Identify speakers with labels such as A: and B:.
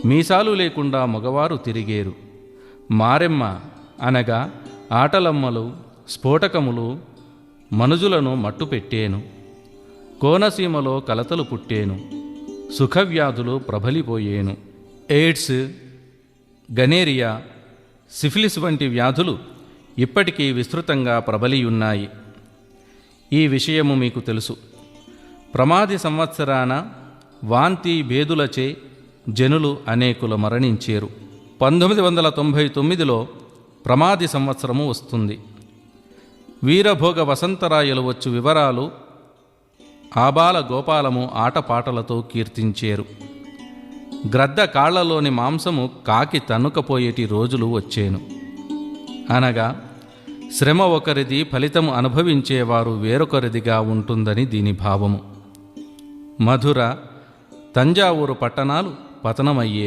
A: మీసాలు లేకుండా మగవారు తిరిగేరు. మారెమ్మ అనగా ఆటలమ్మలు, స్ఫోటకములు మనుజులను మట్టుపెట్టేను. కోనసీమలో కలతలు పుట్టేను. సుఖవ్యాధులు ప్రబలిపోయేను. ఎయిడ్స్, గనేరియా, సిఫిలిస్ వంటి వ్యాధులు ఇప్పటికీ విస్తృతంగా ప్రబలియున్నాయి. ఈ విషయము మీకు తెలుసు. ప్రమాది సంవత్సరాన వాంతి భేదులచే జనులు అనేకులు మరణించేరు. 1999లో ప్రమాది సంవత్సరము వస్తుంది. వీరభోగ వసంతరాయలు వచ్చు వివరాలు ఆబాల గోపాలము ఆటపాటలతో కీర్తించేరు. గ్రద్ద కాళ్లలోని మాంసము కాకి తన్నుకపోయేటి రోజులు వచ్చేను. అనగా శ్రమ ఒకరిది, ఫలితము అనుభవించేవారు వేరొకరిదిగా ఉంటుందని దీని భావము. మధుర, తంజావూరు పట్టణాలు పతనమయ్యే